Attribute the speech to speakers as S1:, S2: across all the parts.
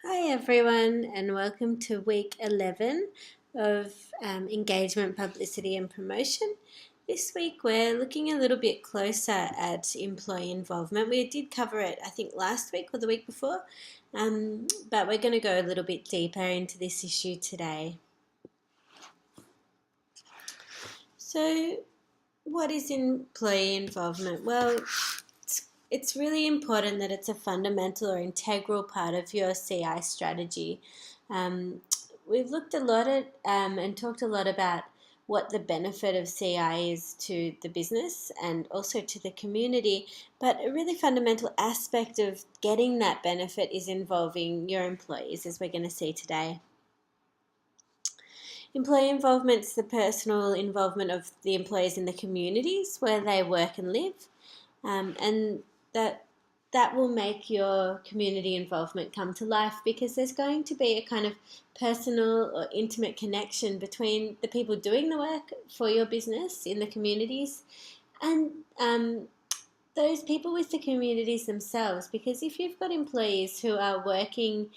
S1: Hi everyone, and welcome to week 11 of engagement, publicity, and promotion. This week we're looking a little bit closer at employee involvement. We did cover it, I think, last week or the week before, but we're going to go a little bit deeper into this issue today. So, what is employee involvement? Well, it's really important that it's a fundamental or integral part of your CI strategy. We've looked a lot at and talked a lot about what the benefit of CI is to the business and also to the community, but a really fundamental aspect of getting that benefit is involving your employees, as we're going to see today. Employee involvement is the personal involvement of the employees in the communities where they work and live, and that will make your community involvement come to life because there's going to be a kind of personal or intimate connection between the people doing the work for your business in the communities and those people with the communities themselves. Because if you've got employees who are working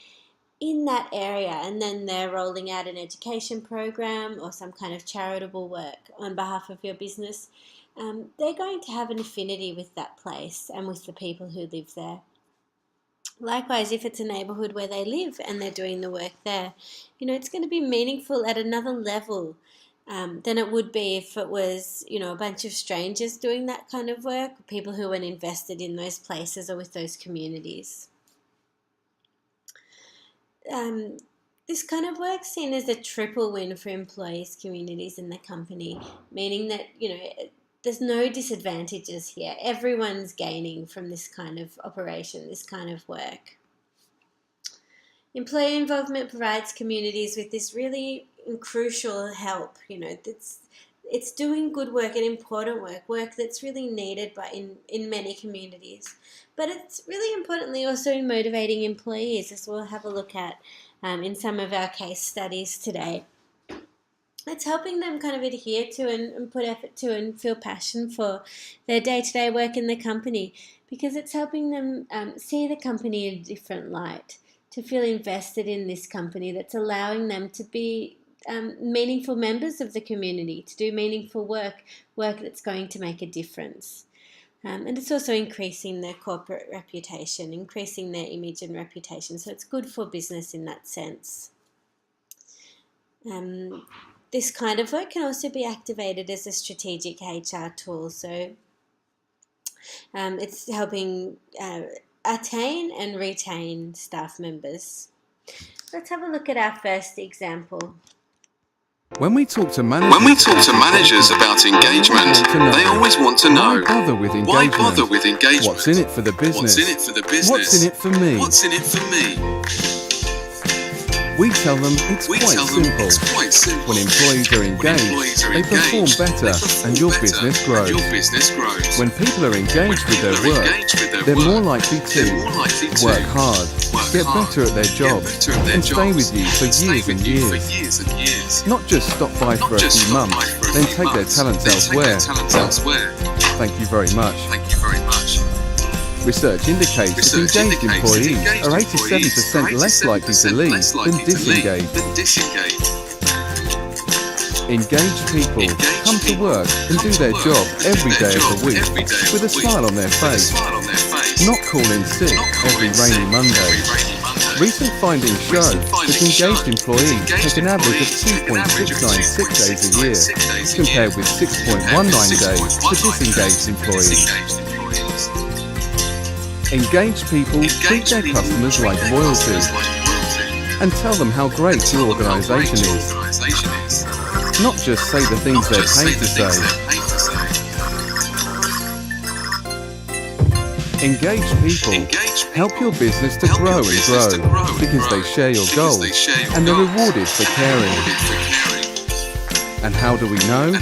S1: in that area and then they're rolling out an education program or some kind of charitable work on behalf of your business, they're going to have an affinity with that place and with the people who live there. Likewise, if it's a neighbourhood where they live and they're doing the work there, it's going to be meaningful at another level than it would be if it was, a bunch of strangers doing that kind of work, people who weren't invested in those places or with those communities. This kind of work's seen as a triple win for employees, communities, and the company, meaning that, there's no disadvantages here. Everyone's gaining from this kind of operation, this kind of work. Employee involvement provides communities with this really crucial help. It's doing good work and important work that's really needed in many communities. But it's really importantly also motivating employees, as we'll have a look at in some of our case studies today. It's helping them kind of adhere to and put effort to and feel passion for their day-to-day work in the company, because it's helping them see the company in a different light, to feel invested in this company that's allowing them to be meaningful members of the community, to do meaningful work that's going to make a difference. And it's also increasing their corporate reputation, increasing their image and reputation. So it's good for business in that sense. This kind of work can also be activated as a strategic HR tool. So it's helping attain and retain staff members. Let's have a look at our first example.
S2: When we talk to managers about engagement, they always want to know, why bother with engagement?
S3: What's in it for the business?
S2: What's in it for me?
S3: We tell them it's quite simple. When employees are engaged, they perform better and your business grows. When people are engaged with their work, they're more likely to work hard, get better at their job, and stay with you for years and years. Not just stop by for a few months, then take their talents elsewhere. Thank you very much. Research indicates that engaged employees are 87% less likely to leave than disengaged. Engaged people come to work and do their job every day of the week with a smile on their face, not call in sick every rainy Monday. Recent findings show that engaged employees take an average of 2.696 days a year, compared with 6.19 days for disengaged employees. Engaged people treat their customers like royalty and tell them how great your organisation is. Not just say the things they're paid to say. Engaged people help your business to grow and grow because they share your goals and they're rewarded for caring. And how do we know?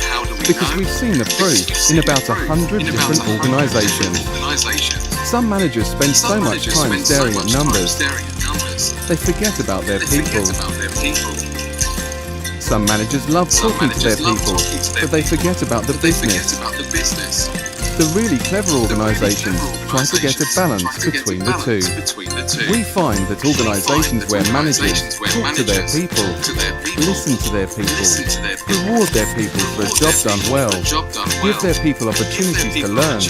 S3: Because we've seen the proof in about 100 different organisations. Some managers spend so much time staring at numbers, they forget about their people. Some managers love talking to their people, but they forget about the business. The really clever organisations try to get a balance between the two. We find that organisations where managers talk to their people, listen to their people, reward their people for a job done well, give their people opportunities to learn,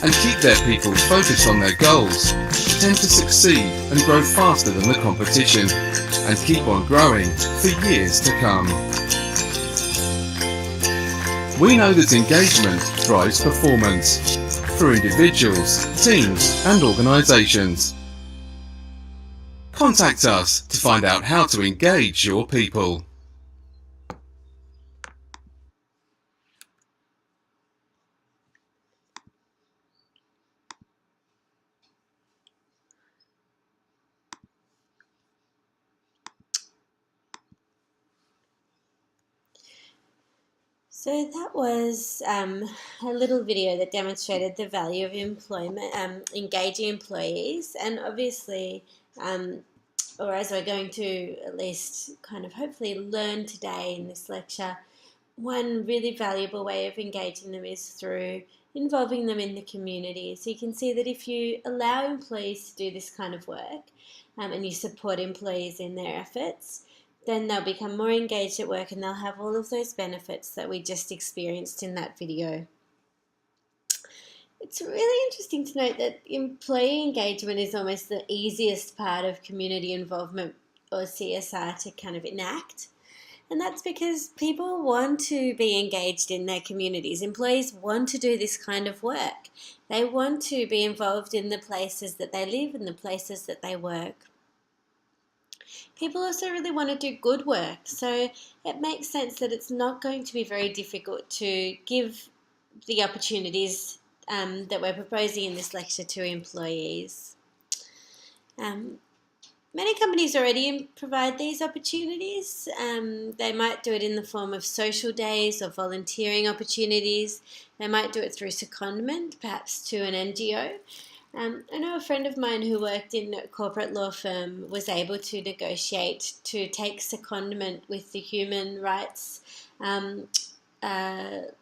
S3: and keep their people focused on their goals, tend to succeed and grow faster than the competition, and keep on growing for years to come. We know that engagement drives performance for individuals, teams and organisations. Contact us to find out how to engage your people.
S1: So that was a little video that demonstrated the value of employment, engaging employees, and obviously, or as we're going to at least kind of hopefully learn today in this lecture, one really valuable way of engaging them is through involving them in the community. So you can see that if you allow employees to do this kind of work, and you support employees in their efforts, then they'll become more engaged at work and they'll have all of those benefits that we just experienced in that video. It's really interesting to note that employee engagement is almost the easiest part of community involvement or CSR to kind of enact. And that's because people want to be engaged in their communities. Employees want to do this kind of work. They want to be involved in the places that they live and the places that they work. People also really want to do good work, so it makes sense that it's not going to be very difficult to give the opportunities that we're proposing in this lecture to employees. Many companies already provide these opportunities. They might do it in the form of social days or volunteering opportunities. They might do it through secondment, perhaps to an NGO. I know a friend of mine who worked in a corporate law firm was able to negotiate to take secondment with the human rights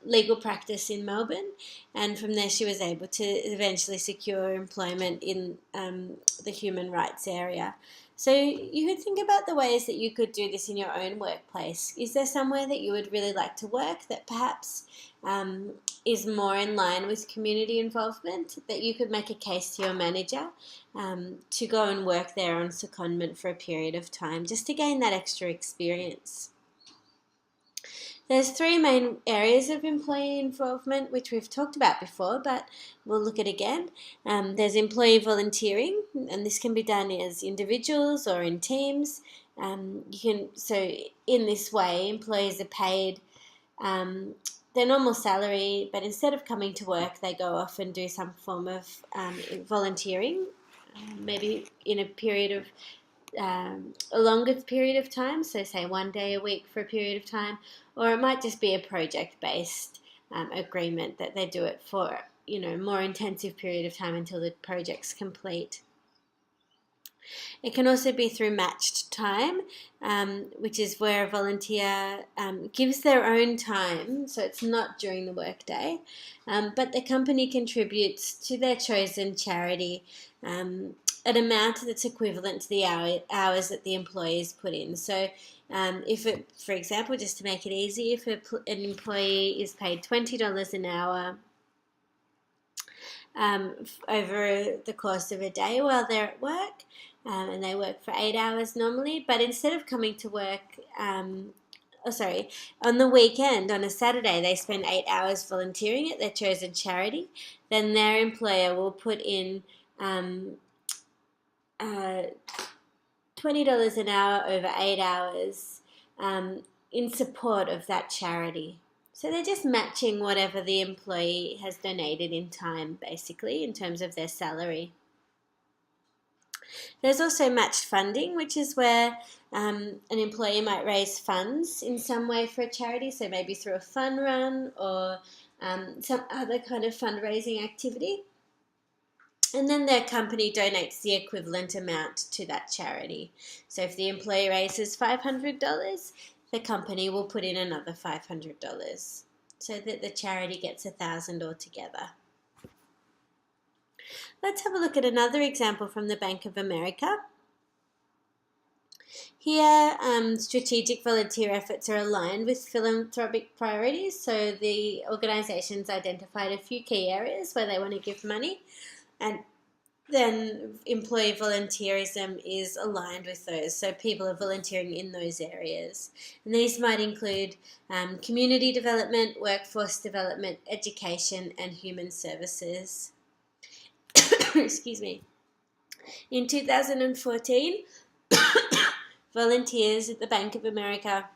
S1: legal practice in Melbourne, and from there she was able to eventually secure employment in the human rights area. So you could think about the ways that you could do this in your own workplace. Is there somewhere that you would really like to work that perhaps is more in line with community involvement, that you could make a case to your manager to go and work there on secondment for a period of time, just to gain that extra experience? There's three main areas of employee involvement which we've talked about before, but we'll look at again. There's employee volunteering, and this can be done as individuals or in teams. So in this way, employees are paid their normal salary, but instead of coming to work, they go off and do some form of volunteering, maybe in a period of a longer period of time, so say 1 day a week for a period of time, or it might just be a project-based agreement that they do it for, more intensive period of time until the project's complete. It can also be through matched time, which is where a volunteer gives their own time, so it's not during the workday, but the company contributes to their chosen charity an amount that's equivalent to the hours that the employees put in. So for example, just to make it easy, if an employee is paid $20 an hour over the course of a day while they're at work, and they work for 8 hours normally, but instead of coming to work, on the weekend, on a Saturday, they spend 8 hours volunteering at their chosen charity, then their employer will put in $20 an hour over 8 hours in support of that charity. So they're just matching whatever the employee has donated in time, basically, in terms of their salary. There's also matched funding, which is where an employee might raise funds in some way for a charity, so maybe through a fun run or some other kind of fundraising activity. And then their company donates the equivalent amount to that charity. So if the employee raises $500, the company will put in another $500. so that the charity gets 1,000 altogether. Let's have a look at another example from the Bank of America. Here, strategic volunteer efforts are aligned with philanthropic priorities. So the organisation's identified a few key areas where they want to give money, and then employee volunteerism is aligned with those. So people are volunteering in those areas. And these might include community development, workforce development, education, and human services. Excuse me. In 2014, volunteers at the Bank of America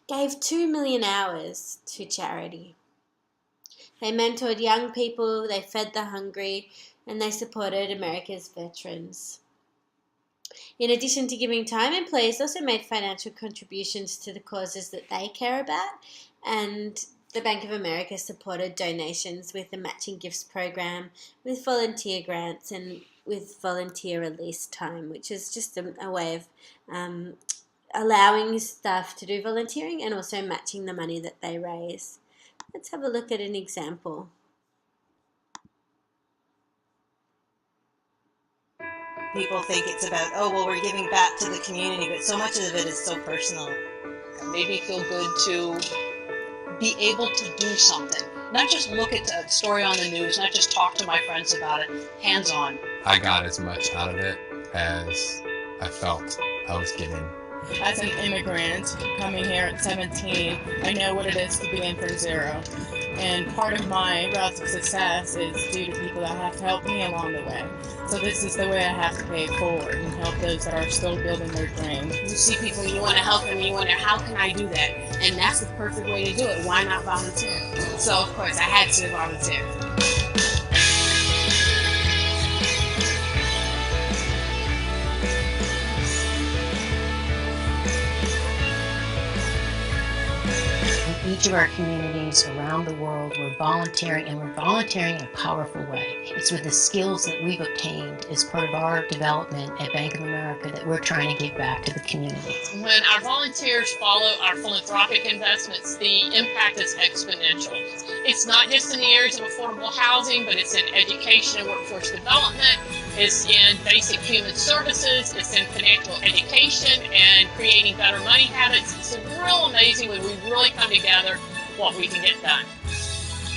S1: gave 2 million hours to charity. They mentored young people, they fed the hungry, and they supported America's veterans. In addition to giving time, employees also made financial contributions to the causes that they care about, and the Bank of America supported donations with a matching gifts program, with volunteer grants, and with volunteer release time, which is just a way of allowing staff to do volunteering and also matching the money that they raise. Let's have a look at an example.
S4: People think it's about, oh, well, we're giving back to the community, but so much of it is so personal.
S5: It made me feel good to be able to do something. Not just look at the story on the news, not just talk to my friends about it, hands-on.
S6: I got as much out of it as I felt I was getting.
S7: As an immigrant coming here at 17, I know what it is to begin from zero. And part of my route to success is due to people that have to help me along the way. So this is the way I have to pay it forward and help those that are still building their dream.
S5: You see people, you want to help them, you wonder, how can I do that? And that's the perfect way to do it. Why not volunteer? So, of course, I had to volunteer.
S8: Each of our communities around the world, we're volunteering, and we're volunteering in a powerful way. It's with the skills that we've obtained as part of our development at Bank of America that we're trying to give back to the community.
S5: When our volunteers follow our philanthropic investments, the impact is exponential. It's not just in the areas of affordable housing, but it's in education and workforce development. It's in basic human services. It's in financial education and creating better money habits. It's real amazing when we really come together what we can get done.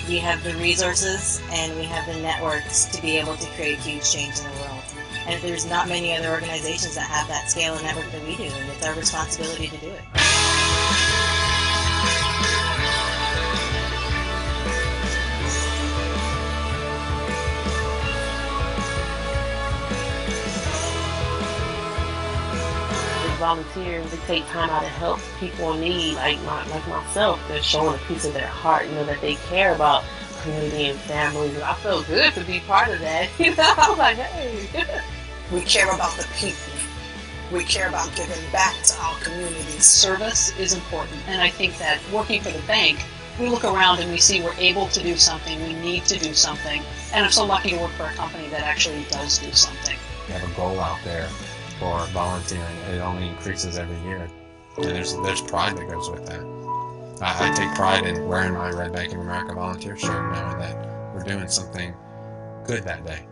S4: We have the resources and we have the networks to be able to create huge change in the world. And there's not many other organizations that have that scale and network that we do, and it's our responsibility to do it.
S9: Volunteers, they take time out to help people in need, like myself. They're showing a piece of their heart, that they care about community and families. I felt good to be part of that. I was like, hey.
S10: We care about the people. We care about giving back to our communities.
S5: Service is important, and I think that working for the bank, we look around and we see we're able to do something, we need to do something, and I'm so lucky to work for a company that actually does do something.
S6: We have a goal out there for volunteering. It only increases every year, and there's pride that goes with that. I take pride in wearing my Red Bank of America volunteer shirt, knowing that we're doing something good that day.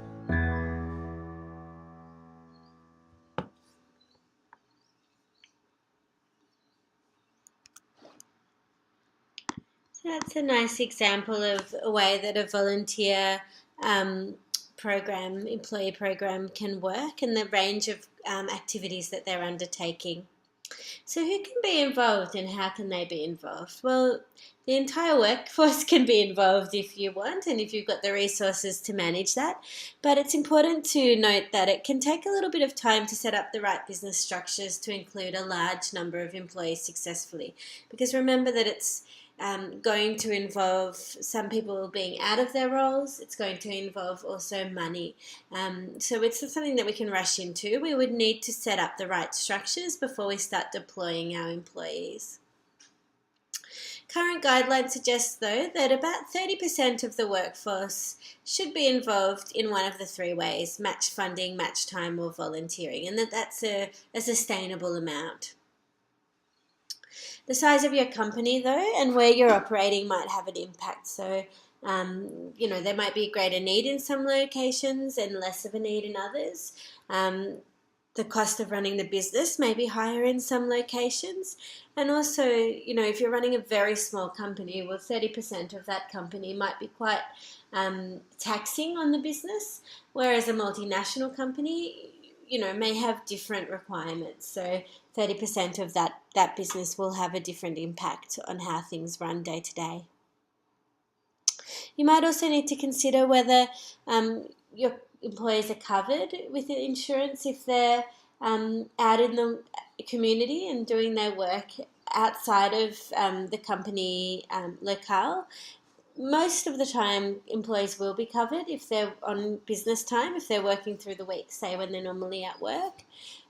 S1: That's a nice example of a way that a volunteer employee program can work, and the range of activities that they're undertaking. So who can be involved and how can they be involved? Well, the entire workforce can be involved if you want and if you've got the resources to manage that. But it's important to note that it can take a little bit of time to set up the right business structures to include a large number of employees successfully. Because remember that it's going to involve some people being out of their roles. It's going to involve also money. So it's not something that we can rush into. We would need to set up the right structures before we start deploying our employees. Current guidelines suggest, though, that about 30% of the workforce should be involved in one of the three ways: match funding, match time, or volunteering, and that's a sustainable amount. The size of your company, though, and where you're operating might have an impact. So, there might be greater need in some locations and less of a need in others. The cost of running the business may be higher in some locations. And also, if you're running a very small company, well, 30% of that company might be quite taxing on the business, whereas a multinational company, may have different requirements. So 30% of that business will have a different impact on how things run day to day. You might also need to consider whether your employees are covered with insurance if they're out in the community and doing their work outside of the company locale. Most of the time, employees will be covered if they're on business time, if they're working through the week, say when they're normally at work.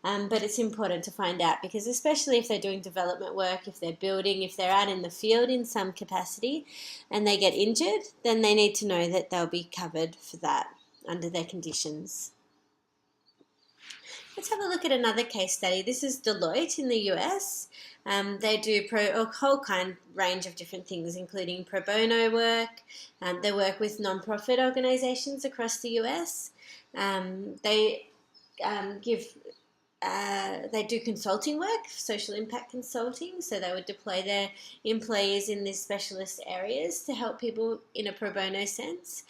S1: But it's important to find out, because especially if they're doing development work, if they're building, if they're out in the field in some capacity and they get injured, then they need to know that they'll be covered for that under their conditions. Let's have a look at another case study. This is Deloitte in the US. They do a whole range of different things, including pro bono work. They work with non-profit organizations across the US. They do consulting work, social impact consulting, so they would deploy their employees in these specialist areas to help people in a pro bono sense,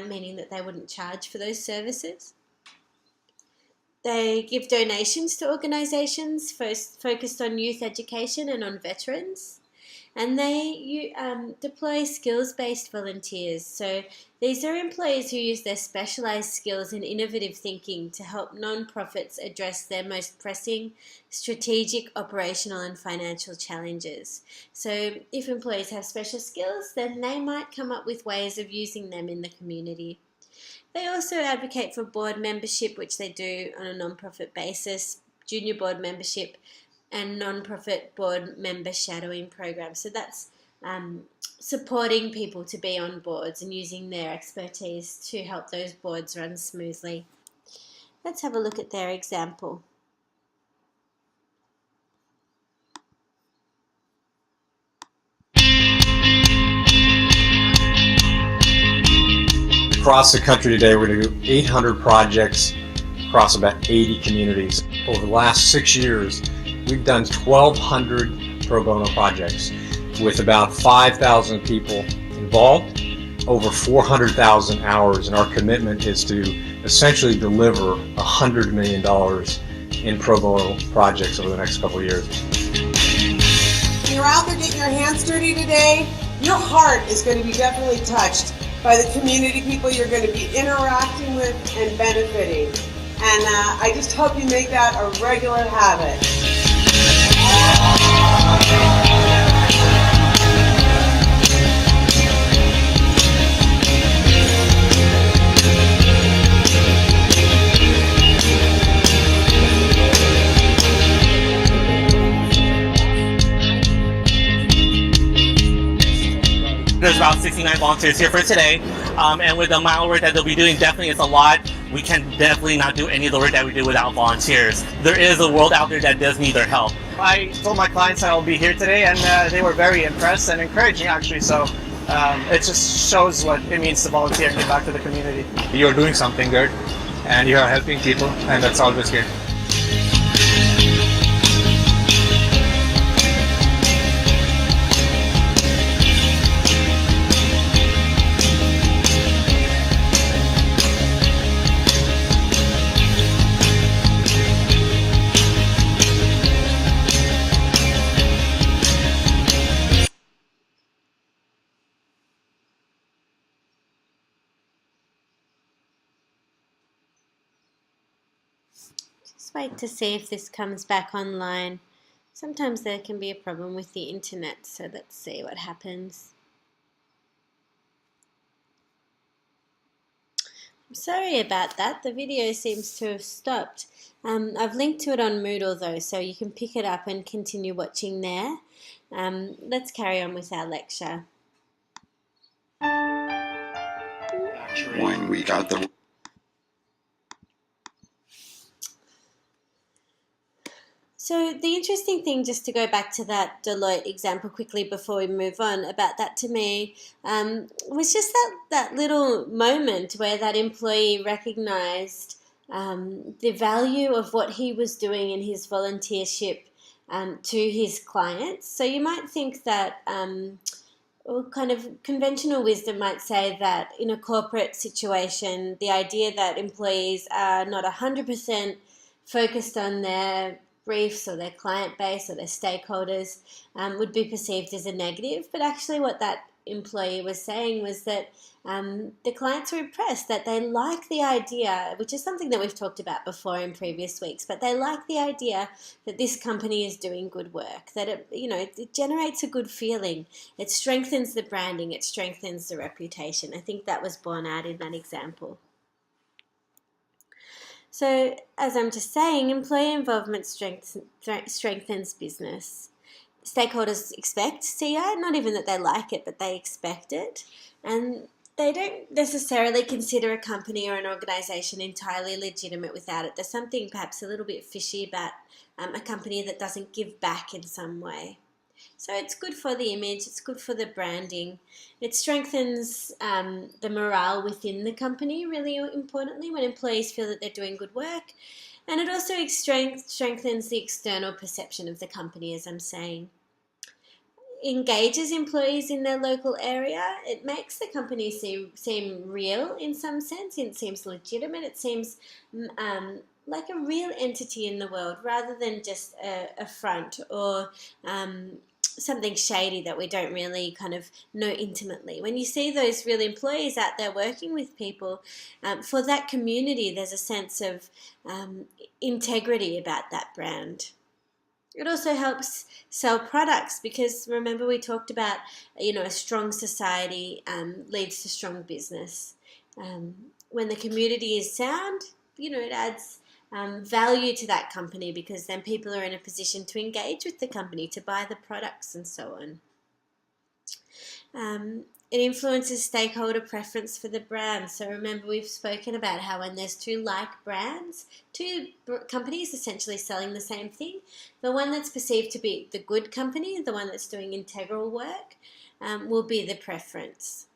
S1: meaning that they wouldn't charge for those services. They give donations to organisations focused on youth education and on veterans. And they deploy skills-based volunteers. So these are employees who use their specialised skills and innovative thinking to help non-profits address their most pressing strategic, operational and financial challenges. So if employees have special skills, then they might come up with ways of using them in the community. They also advocate for board membership, which they do on a non-profit basis, junior board membership, and non-profit board member shadowing programs. So that's supporting people to be on boards and using their expertise to help those boards run smoothly. Let's have a look at their example.
S11: Across the country today, we're going to do 800 projects across about 80 communities. Over the last 6 years, we've done 1,200 pro bono projects with about 5,000 people involved, over 400,000 hours, and our commitment is to essentially deliver $100 million in pro bono projects over the next couple of years.
S12: When you're out there getting your hands dirty today, your heart is going to be definitely touched by the community people you're going to be interacting with and benefiting. And I just hope you make that a regular habit.
S13: There's about 69 volunteers here for today, and with the amount of work that they'll be doing, definitely it's a lot. We can definitely not do any of the work that we do without volunteers. There is a world out there that does need their help.
S14: I told my clients I'll be here today, and they were very impressed and encouraging, actually. So it just shows what it means to volunteer and give back to the community.
S11: You're doing something good, and you are helping people, and that's always good.
S1: Just wait to see if this comes back online. Sometimes there can be a problem with the internet, so let's see what happens. I'm sorry about that. The video seems to have stopped. I've linked to it on Moodle though, so you can pick it up and continue watching there. Let's carry on with our lecture.
S2: When we got the
S1: So the interesting thing, just to go back to that Deloitte example quickly before we move on, about that to me was just that little moment where that employee recognised the value of what he was doing in his volunteership to his clients. So you might think that or kind of conventional wisdom might say that in a corporate situation, the idea that employees are not 100% focused on their briefs or their client base or their stakeholders would be perceived as a negative. But actually what that employee was saying was that the clients were impressed, that they like the idea, which is something that we've talked about before in previous weeks, but they like the idea that this company is doing good work, that it generates a good feeling, it strengthens the branding, it strengthens the reputation. I think that was borne out in that example. So, as I'm just saying, employee involvement strengthens business. Stakeholders expect CI, not even that they like it, but they expect it. And they don't necessarily consider a company or an organisation entirely legitimate without it. There's something perhaps a little bit fishy about a company that doesn't give back in some way. So it's good for the image, it's good for the branding. It strengthens the morale within the company, really importantly, when employees feel that they're doing good work. And it also strengthens the external perception of the company, as I'm saying. Engages employees in their local area. It makes the company seem real in some sense. It seems legitimate. It seems like a real entity in the world rather than just a front or something shady that we don't really kind of know intimately. When you see those real employees out there working with people, for that community, there's a sense of integrity about that brand. It also helps sell products because remember we talked about a strong society leads to strong business. When the community is sound, it adds value to that company because then people are in a position to engage with the company, to buy the products and so on. It influences stakeholder preference for the brand. So remember we've spoken about how when there's two like brands, two companies essentially selling the same thing, the one that's perceived to be the good company, the one that's doing integral work, will be the preference.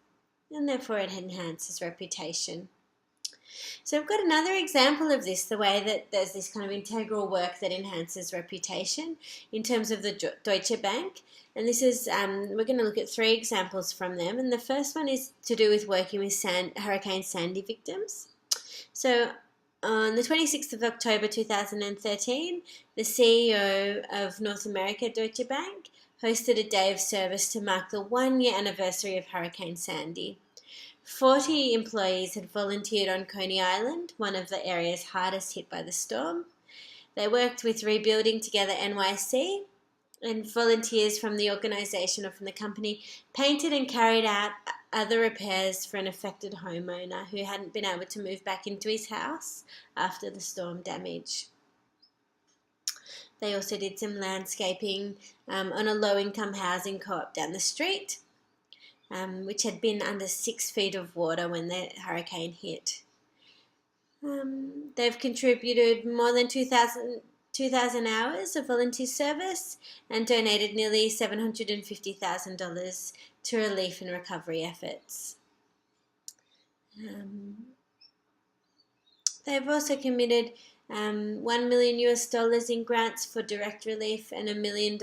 S1: And therefore it enhances reputation. So we've got another example of this, the way that there's this kind of integral work that enhances reputation in terms of the Deutsche Bank. And this is, we're going to look at 3 examples from them. And the first one is to do with working with Hurricane Sandy victims. So on the 26th of October 2013, the CEO of North America, Deutsche Bank, hosted a day of service to mark the 1-year anniversary of Hurricane Sandy. 40 employees had volunteered on Coney Island, one of the areas hardest hit by the storm. They worked with Rebuilding Together NYC, and volunteers from the organisation or from the company painted and carried out other repairs for an affected homeowner who hadn't been able to move back into his house after the storm damage. They also did some landscaping on a low-income housing co-op down the street, which had been under 6 feet of water when the hurricane hit. They've contributed more than 2,000 hours of volunteer service and donated nearly $750,000 to relief and recovery efforts. They've also committed $1 million in grants for direct relief and $1 million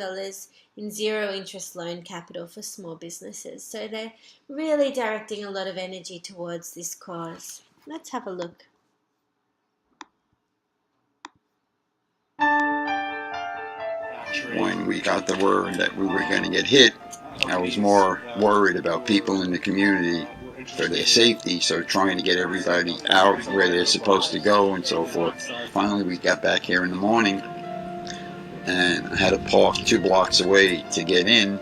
S1: in zero interest loan capital for small businesses. So they're really directing a lot of energy towards this cause. Let's have a look.
S15: When we got the word that we were going to get hit, I was more worried about people in the community for their safety, so trying to get everybody out where they're supposed to go and so forth. Finally, we got back here in the morning, and I had to park 2 blocks away to get in,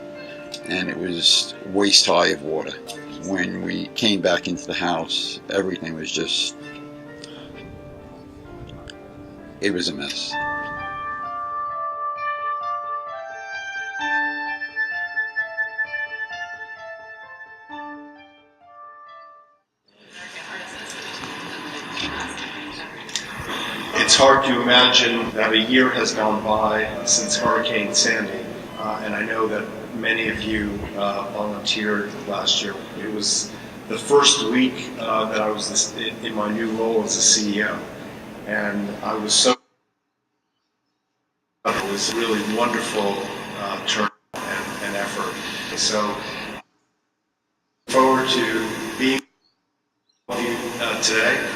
S15: and it was waist high of water. When we came back into the house, everything was just, it was a mess.
S16: It's hard to imagine that a year has gone by since Hurricane Sandy, and I know that many of you volunteered last year. It was the first week that I was in my new role as a CEO, and I was so. It was a really wonderful turn and effort. So, forward to being with you today.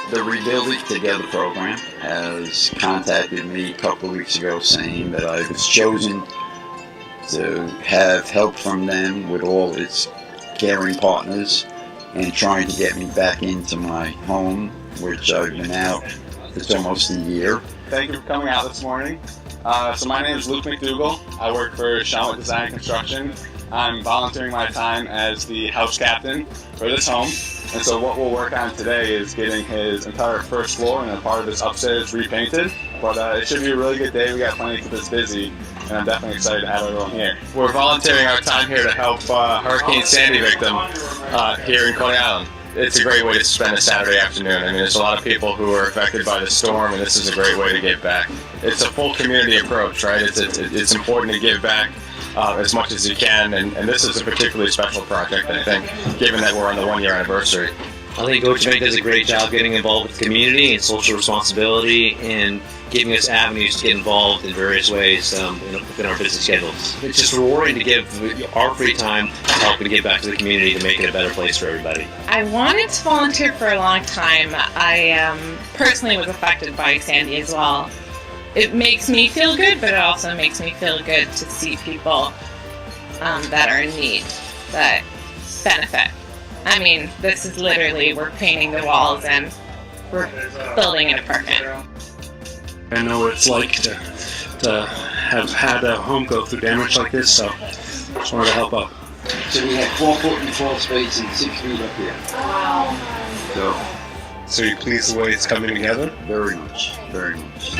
S15: The Rebuild It Together program has contacted me a couple of weeks ago saying that I was chosen to have help from them with all its caring partners and trying to get me back into my home, which I've been out. It's almost a year.
S17: Thank you for coming out this morning. So my name is Luke McDougall. I work for Shawmut Design Construction. I'm volunteering my time as the house captain for this home. And so what we'll work on today is getting his entire first floor and a part of his upstairs repainted. But it should be a really good day. We got plenty to keep us busy, and I'm definitely excited to have everyone here.
S6: We're volunteering our time here to help Hurricane Sandy victim here in Coney Island. It's a great way to spend a Saturday afternoon. I mean, there's a lot of people who are affected by the storm, and this is a great way to give back. It's a full community approach, right? It's important to give back as much as you can, and this is a particularly special project, I think, given that we're on the 1-year anniversary.
S18: I think GoToMake does a great job getting involved with the community and social responsibility and giving us avenues to get involved in various ways within our busy schedules. It's just rewarding to give our free time to help and give back to the community to make it a better place for everybody.
S19: I wanted to volunteer for a long time. I personally was affected by Sandy as well. It makes me feel good, but it also makes me feel good to see people that are in need, that benefit. I mean, this is literally, we're painting the walls and we're building an apartment.
S20: I know what it's like to have had a home go through damage like this, so just wanted to help out.
S21: So we had 4 foot in floor space and 6 feet up here.
S20: Wow. So you pleased the way it's coming together?
S15: Very much, very much.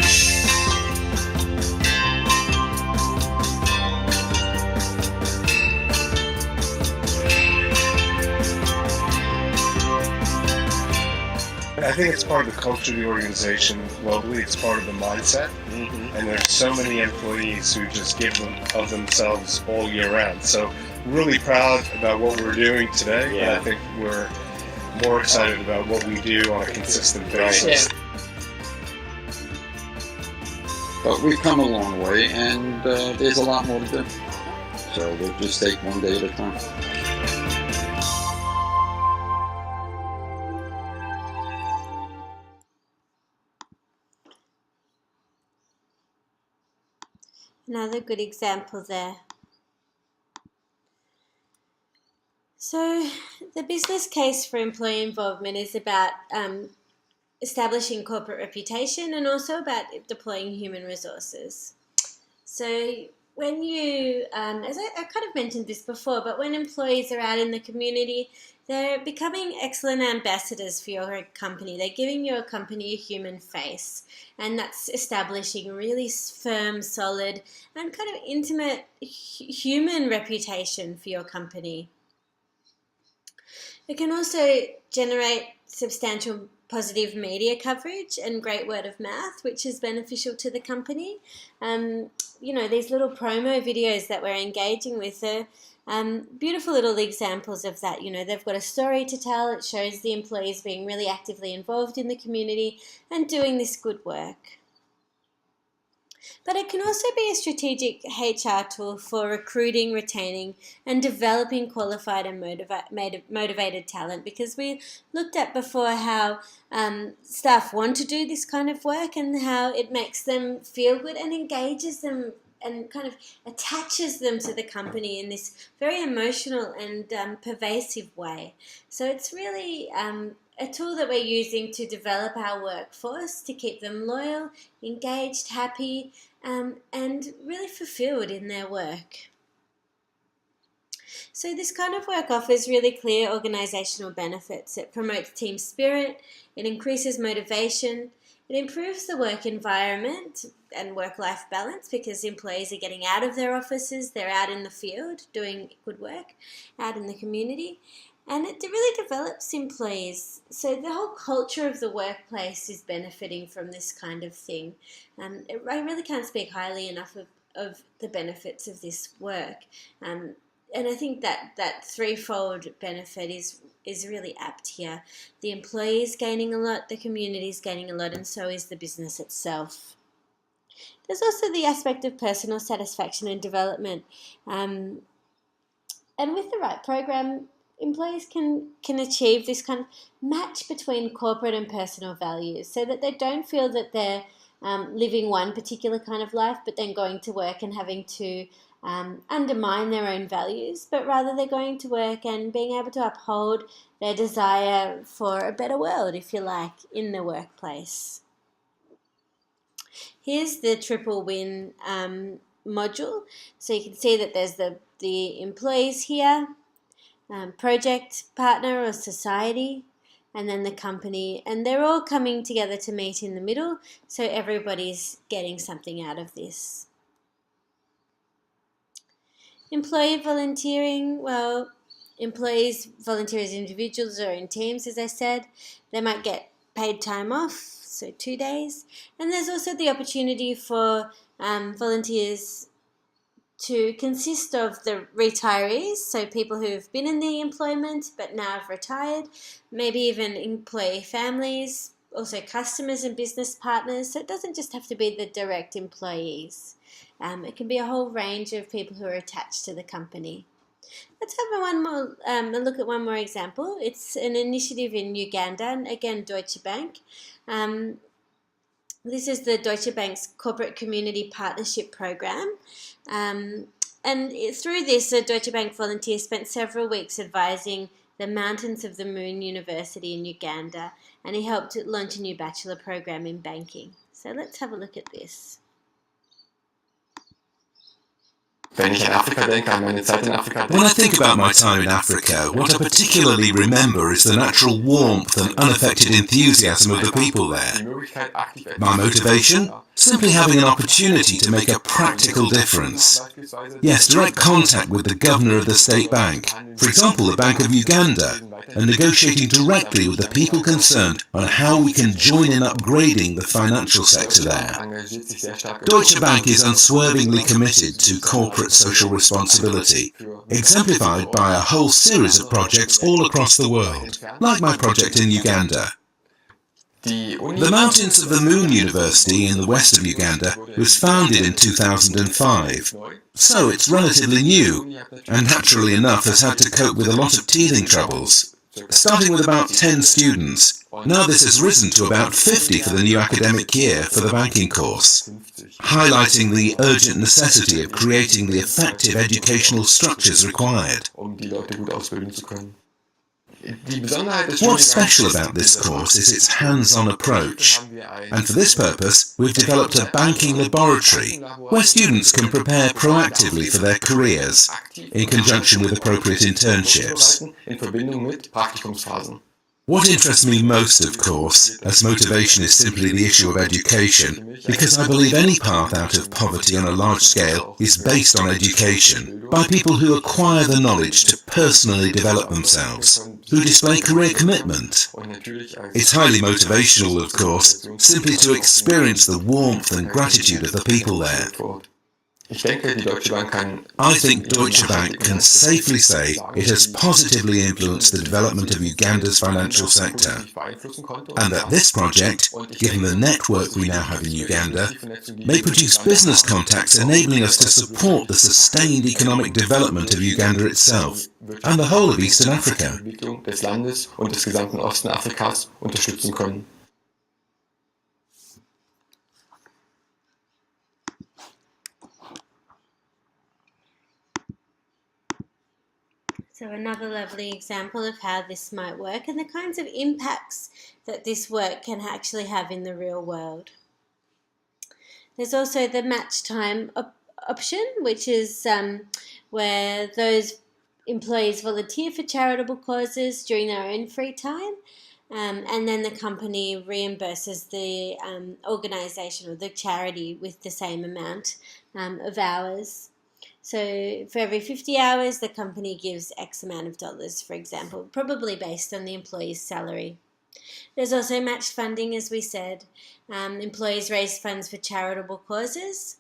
S16: I think it's part of the culture of the organization globally. It's part of the mindset. And there's so many employees who just give them of themselves all year round. So really proud about what we're doing today.
S18: Yeah.
S16: And I think we're more excited about what we do on a consistent basis.
S15: But we've come a long way, and there's a lot more to do. So we'll just take one day at a time.
S1: Another good example there. So the business case for employee involvement is about establishing corporate reputation and also about deploying human resources. So when you, as I kind of mentioned this before, but when employees are out in the community, they're becoming excellent ambassadors for your company. They're giving your company a human face, and that's establishing a really firm, solid, and kind of intimate human reputation for your company. It can also generate substantial positive media coverage and great word of mouth, which is beneficial to the company. You know, these little promo videos that we're engaging with are beautiful little examples of that. You know, they've got a story to tell. It shows the employees being really actively involved in the community and doing this good work. But it can also be a strategic HR tool for recruiting, retaining, and developing qualified and motivated talent, because we looked at before how staff want to do this kind of work and how it makes them feel good and engages them and kind of attaches them to the company in this very emotional and pervasive way. So it's really a tool that we're using to develop our workforce, to keep them loyal, engaged, happy, and really fulfilled in their work. So this kind of work offers really clear organisational benefits. It promotes team spirit, it increases motivation, It improves the work environment and work-life balance because employees are getting out of their offices, they're out in the field doing good work out in the community, and it really develops employees. So the whole culture of the workplace is benefiting from this kind of thing. I really can't speak highly enough of the benefits of this work. And I think that threefold benefit is really apt here. The employee is gaining a lot, the community is gaining a lot, and so is the business itself. There's also the aspect of personal satisfaction and development. And with the right program, employees can achieve this kind of match between corporate and personal values so that they don't feel that they're living one particular kind of life but then going to work and having to undermine their own values, but rather they're going to work and being able to uphold their desire for a better world, if you like, in the workplace. Here's the triple win module. So you can see that there's the employees here, project partner or society, and then the company, and they're all coming together to meet in the middle, so everybody's getting something out of this. Employee volunteering, well, employees volunteer as individuals or in teams, as I said. They might get paid time off, so 2 days. And there's also the opportunity for volunteers to consist of the retirees, so people who've been in the employment but now have retired, maybe even employee families, also customers and business partners, so it doesn't just have to be the direct employees. It can be a whole range of people who are attached to the company. Let's have a look at one more example. It's an initiative in Uganda, and again, Deutsche Bank. This is the Deutsche Bank's Corporate Community Partnership Program. And through this, a Deutsche Bank volunteer spent several weeks advising the Mountains of the Moon University in Uganda, and he helped launch a new bachelor program in banking. So let's have a look at this.
S3: When I think about my time in Africa, what I particularly remember is the natural warmth and unaffected enthusiasm of the people there. My motivation? Simply having an opportunity to make a practical difference. Yes, direct contact with the governor of the state bank, for example the Bank of Uganda, and negotiating directly with the people concerned on how we can join in upgrading the financial sector there. Deutsche Bank is unswervingly committed to corporate social responsibility, exemplified by a whole series of projects all across the world, like my project in Uganda. The Mountains of the Moon University in the west of Uganda was founded in 2005, so it's relatively new, and naturally enough has had to cope with a lot of teething troubles. Starting with about 10 students, now this has risen to about 50 for the new academic year for the banking course, highlighting the urgent necessity of creating the effective educational structures required. What's special about this course is its hands-on approach, and for this purpose we've developed a banking laboratory where students can prepare proactively for their careers in conjunction with appropriate internships. What interests me most, of course, as motivation is simply the issue of education, because I believe any path out of poverty on a large scale is based on education, by people who acquire the knowledge to personally develop themselves, who display career commitment. It's highly motivational, of course, simply to experience the warmth and gratitude of the people there. I think Deutsche Bank can safely say it has positively influenced the development of Uganda's financial sector, and that this project, given the network we now have in Uganda, may produce business contacts enabling us to support the sustained economic development of Uganda itself, and the whole of Eastern Africa.
S1: So another lovely example of how this might work and the kinds of impacts that this work can actually have in the real world. There's also the match time option, which is where those employees volunteer for charitable causes during their own free time. and then the company reimburses the organisation or the charity with the same amount of hours. So for every 50 hours, the company gives X amount of dollars, for example, probably based on the employee's salary. There's also matched funding, as we said. Employees raise funds for charitable causes,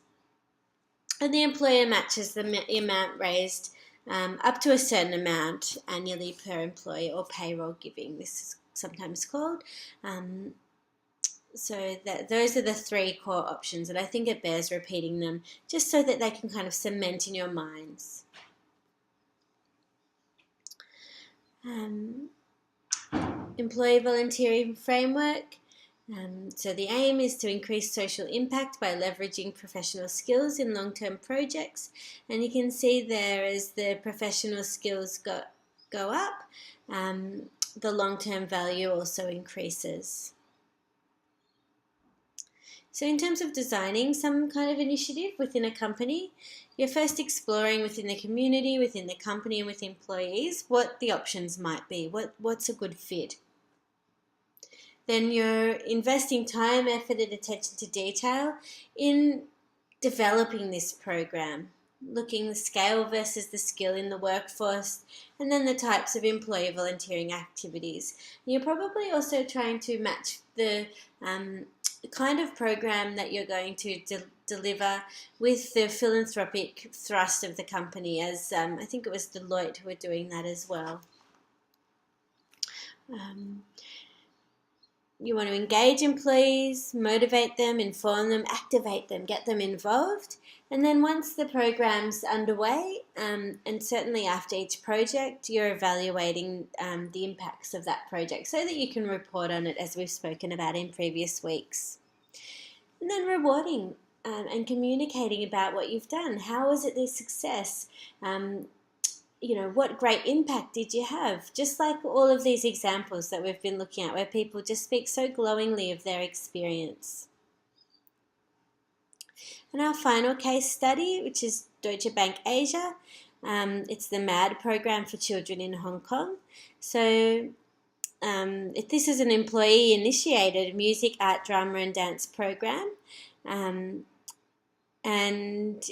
S1: and the employer matches the amount raised up to a certain amount annually per employee, or payroll giving, this is sometimes called. So those are the three core options, and I think it bears repeating them just so that they can kind of cement in your minds. Employee volunteering framework. So the aim is to increase social impact by leveraging professional skills in long-term projects, and you can see there as the professional skills go up, the long-term value also increases. So in terms of designing some kind of initiative within a company, you're first exploring within the community, within the company, and with employees what the options might be, what's a good fit. Then you're investing time, effort, and attention to detail in developing this program, looking the scale versus the skill in the workforce, and then the types of employee volunteering activities. You're probably also trying to match the kind of program that you're going to deliver with the philanthropic thrust of the company, as I think it was Deloitte who were doing that as well. You want to engage employees, motivate them, inform them, activate them, get them involved. And then once the program's underway, and certainly after each project, you're evaluating the impacts of that project so that you can report on it, as we've spoken about in previous weeks. And then rewarding and communicating about what you've done. How was it a success? What great impact did you have? Just like all of these examples that we've been looking at, where people just speak so glowingly of their experience. And our final case study, which is Deutsche Bank Asia, it's the MAD program for children in Hong Kong. So this is an employee-initiated music, art, drama and dance program. And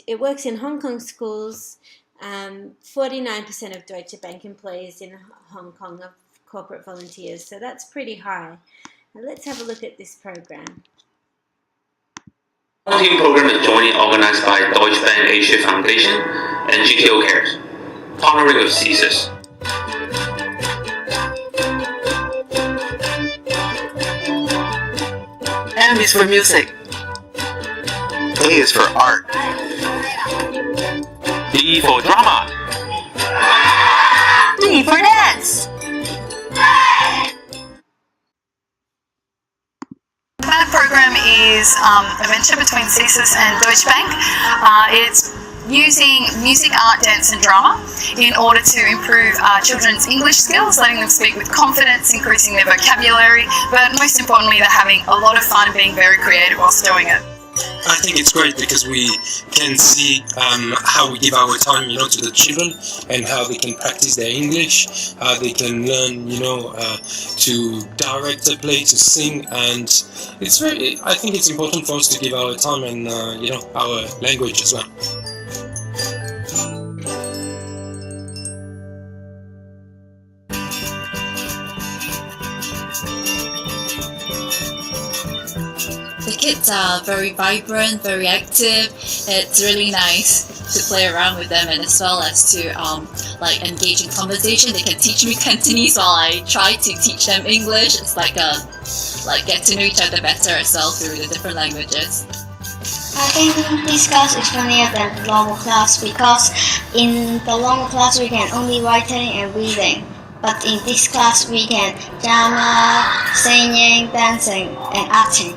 S1: it works in Hong Kong schools. 49% of Deutsche Bank employees in Hong Kong are corporate volunteers, so that's pretty high. Now let's have a look at this program.
S18: The volunteering program is jointly organized by Deutsche Bank Asia Foundation and GTO Cares, partnering with CSIS.
S7: M is for music.
S15: A is for art.
S18: D for drama.
S7: D for dance.
S22: That program is a venture between CSIS and Deutsche Bank. It's using music, art, dance and drama in order to improve children's English skills, letting them speak with confidence, increasing their vocabulary, but most importantly they're having a lot of fun being very creative whilst doing it.
S3: I think it's great because we can see how we give our time, to the children and how they can practice their English, how they can learn, to direct a play, to sing, and I think it's important for us to give our time and, our language as well.
S23: The kids are very vibrant, very active. It's really nice to play around with them, and as well as to engage in conversation. They can teach me Cantonese while I try to teach them English. It's like get to know each other better as well through the different languages.
S24: I think this class is funnier than the normal class because in the normal class we can only writing and reading. But in this class we can drama, singing, dancing and acting.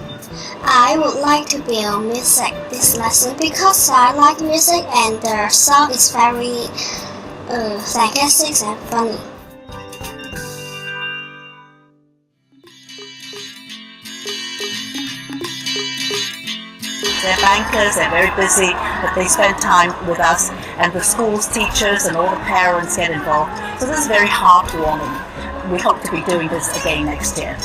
S25: I would like to be on music this lesson because I like music and the song is very sarcastic and funny.
S22: They're bankers, they're very busy, but they spend time with us and the school's teachers and all the parents get involved. So this is very heartwarming.
S4: we hope to be doing this again next year.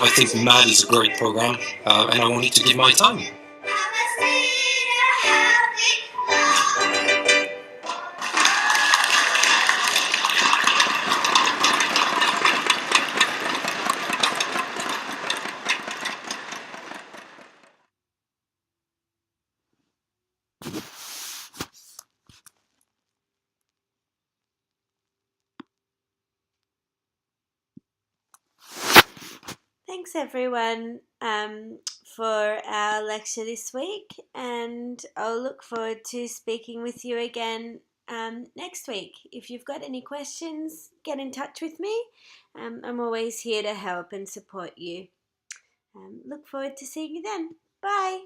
S3: I think MAD is a great program, and I wanted to give my time.
S1: Thanks everyone for our lecture this week, and I'll look forward to speaking with you again next week. If you've got any questions, get in touch with me. I'm always here to help and support you. Look forward to seeing you then. Bye.